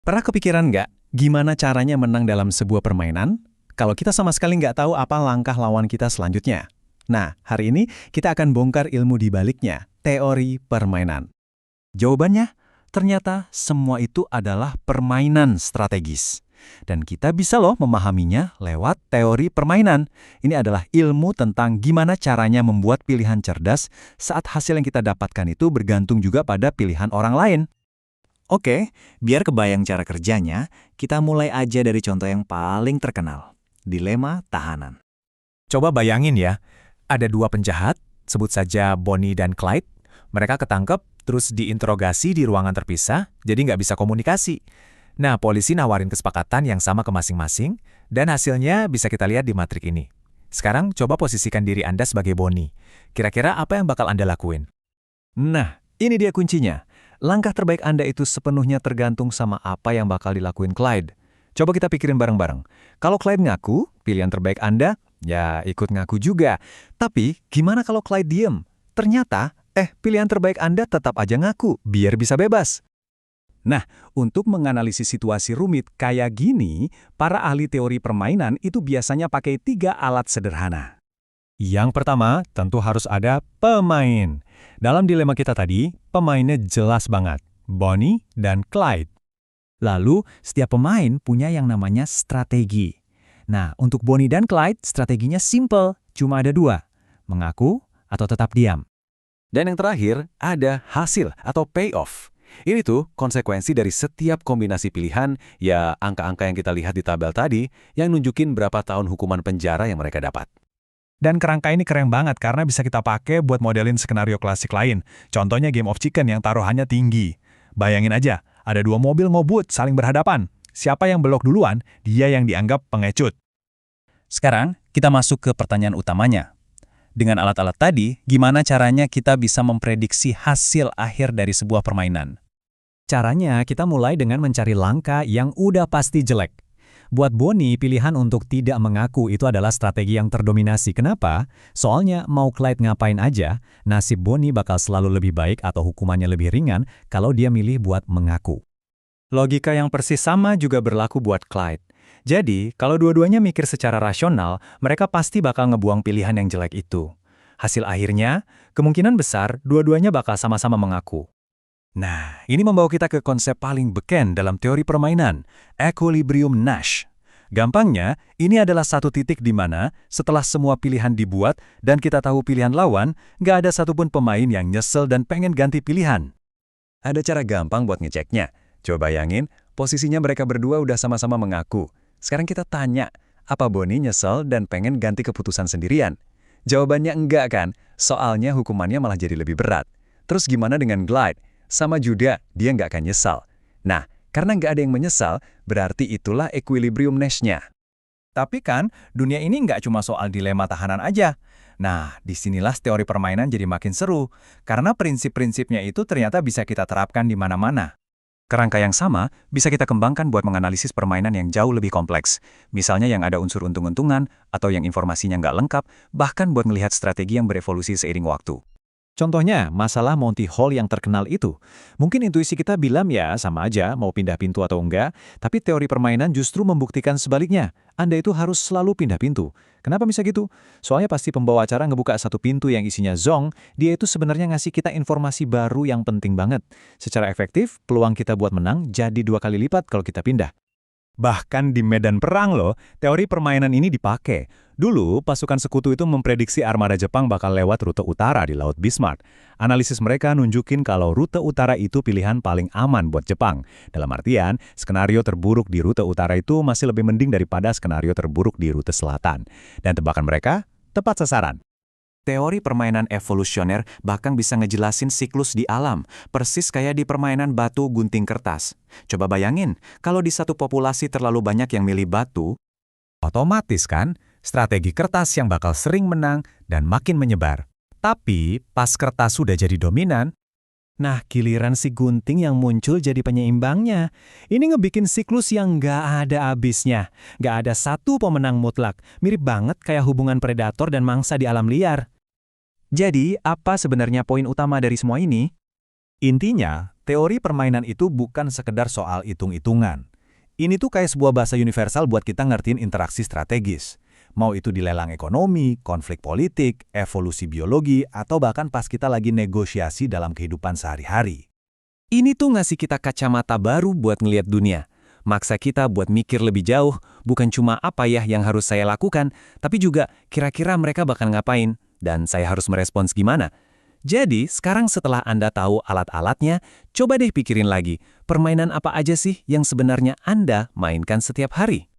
Pernah kepikiran nggak gimana caranya menang dalam sebuah permainan? Kalau kita sama sekali nggak tahu apa langkah lawan kita selanjutnya. Nah, hari ini kita akan bongkar ilmu di baliknya, teori permainan. Jawabannya, ternyata semua itu adalah permainan strategis. Dan kita bisa loh memahaminya lewat teori permainan. Ini adalah ilmu tentang gimana caranya membuat pilihan cerdas saat hasil yang kita dapatkan itu bergantung juga pada pilihan orang lain. Oke, biar kebayang cara kerjanya, kita mulai aja dari contoh yang paling terkenal. Dilema tahanan. Coba bayangin ya, ada dua penjahat, sebut saja Bonnie dan Clyde. Mereka ketangkep, terus diinterogasi di ruangan terpisah, jadi nggak bisa komunikasi. Nah, polisi nawarin kesepakatan yang sama ke masing-masing, dan hasilnya bisa kita lihat di matrik ini. Sekarang coba posisikan diri Anda sebagai Bonnie. Kira-kira apa yang bakal Anda lakuin? Nah, ini dia kuncinya. Langkah terbaik Anda itu sepenuhnya tergantung sama apa yang bakal dilakuin Clyde. Coba kita pikirin bareng-bareng. Kalau Clyde ngaku, pilihan terbaik Anda, ya ikut ngaku juga. Tapi, gimana kalau Clyde diem? Ternyata, pilihan terbaik Anda tetap aja ngaku, biar bisa bebas. Nah, untuk menganalisis situasi rumit kayak gini, para ahli teori permainan itu biasanya pakai 3 alat sederhana. Yang pertama, tentu harus ada pemain. Dalam dilema kita tadi, pemainnya jelas banget, Bonnie dan Clyde. Lalu, setiap pemain punya yang namanya strategi. Nah, untuk Bonnie dan Clyde, strateginya simple, cuma ada 2, mengaku atau tetap diam. Dan yang terakhir, ada hasil atau payoff. Ini tuh konsekuensi dari setiap kombinasi pilihan, ya angka-angka yang kita lihat di tabel tadi, yang nunjukin berapa tahun hukuman penjara yang mereka dapat. Dan kerangka ini keren banget karena bisa kita pakai buat modelin skenario klasik lain. Contohnya Game of Chicken yang taruhannya tinggi. Bayangin aja, ada 2 mobil ngebut saling berhadapan. Siapa yang belok duluan, dia yang dianggap pengecut. Sekarang, kita masuk ke pertanyaan utamanya. Dengan alat-alat tadi, gimana caranya kita bisa memprediksi hasil akhir dari sebuah permainan? Caranya, kita mulai dengan mencari langkah yang udah pasti jelek. Buat Bonnie, pilihan untuk tidak mengaku itu adalah strategi yang terdominasi. Kenapa? Soalnya mau Clyde ngapain aja, nasib Bonnie bakal selalu lebih baik atau hukumannya lebih ringan kalau dia milih buat mengaku. Logika yang persis sama juga berlaku buat Clyde. Jadi, kalau dua-duanya mikir secara rasional, mereka pasti bakal ngebuang pilihan yang jelek itu. Hasil akhirnya, kemungkinan besar dua-duanya bakal sama-sama mengaku. Nah, ini membawa kita ke konsep paling beken dalam teori permainan, equilibrium Nash. Gampangnya, ini adalah satu titik di mana setelah semua pilihan dibuat dan kita tahu pilihan lawan, nggak ada satupun pemain yang nyesel dan pengen ganti pilihan. Ada cara gampang buat ngeceknya. Coba bayangin, posisinya mereka berdua udah sama-sama mengaku. Sekarang kita tanya, apa Bonnie nyesel dan pengen ganti keputusan sendirian? Jawabannya enggak kan, soalnya hukumannya malah jadi lebih berat. Terus gimana dengan Clyde? Sama juga, dia nggak akan nyesal. Nah, karena nggak ada yang menyesal, berarti itulah equilibrium Nash-nya. Tapi kan, dunia ini nggak cuma soal dilema tahanan aja. Nah, disinilah teori permainan jadi makin seru, karena prinsip-prinsipnya itu ternyata bisa kita terapkan di mana-mana. Kerangka yang sama bisa kita kembangkan buat menganalisis permainan yang jauh lebih kompleks. Misalnya yang ada unsur untung-untungan, atau yang informasinya nggak lengkap, bahkan buat melihat strategi yang berevolusi seiring waktu. Contohnya, masalah Monty Hall yang terkenal itu. Mungkin intuisi kita bilang ya sama aja mau pindah pintu atau enggak, tapi teori permainan justru membuktikan sebaliknya. Anda itu harus selalu pindah pintu. Kenapa bisa gitu? Soalnya pasti pembawa acara ngebuka satu pintu yang isinya zong, dia itu sebenarnya ngasih kita informasi baru yang penting banget. Secara efektif, peluang kita buat menang jadi 2 kali lipat kalau kita pindah. Bahkan di medan perang loh, teori permainan ini dipakai. Dulu, pasukan sekutu itu memprediksi armada Jepang bakal lewat rute utara di Laut Bismarck. Analisis mereka nunjukin kalau rute utara itu pilihan paling aman buat Jepang. Dalam artian, skenario terburuk di rute utara itu masih lebih mending daripada skenario terburuk di rute selatan. Dan tebakan mereka tepat sasaran. Teori permainan evolusioner bahkan bisa ngejelasin siklus di alam, persis kayak di permainan batu gunting kertas. Coba bayangin, kalau di satu populasi terlalu banyak yang milih batu, Otomatis kan, strategi kertas yang bakal sering menang dan makin menyebar. Tapi, pas kertas sudah jadi dominan, Nah, giliran si gunting yang muncul jadi penyeimbangnya. Ini ngebikin siklus yang nggak ada habisnya. Nggak ada satu pemenang mutlak. Mirip banget kayak hubungan predator dan mangsa di alam liar. Jadi, apa sebenarnya poin utama dari semua ini? intinya, teori permainan itu bukan sekedar soal hitung-hitungan. Ini tuh kayak sebuah bahasa universal buat kita ngertiin interaksi strategis. Mau itu di lelang ekonomi, konflik politik, evolusi biologi, atau bahkan pas kita lagi negosiasi dalam kehidupan sehari-hari. Ini tuh ngasih kita kacamata baru buat ngelihat dunia. Maksa kita buat mikir lebih jauh, bukan cuma apa ya yang harus saya lakukan, tapi juga kira-kira mereka bakal ngapain, dan saya harus merespons gimana. Jadi, sekarang setelah Anda tahu alat-alatnya, coba deh pikirin lagi, permainan apa aja sih yang sebenarnya Anda mainkan setiap hari?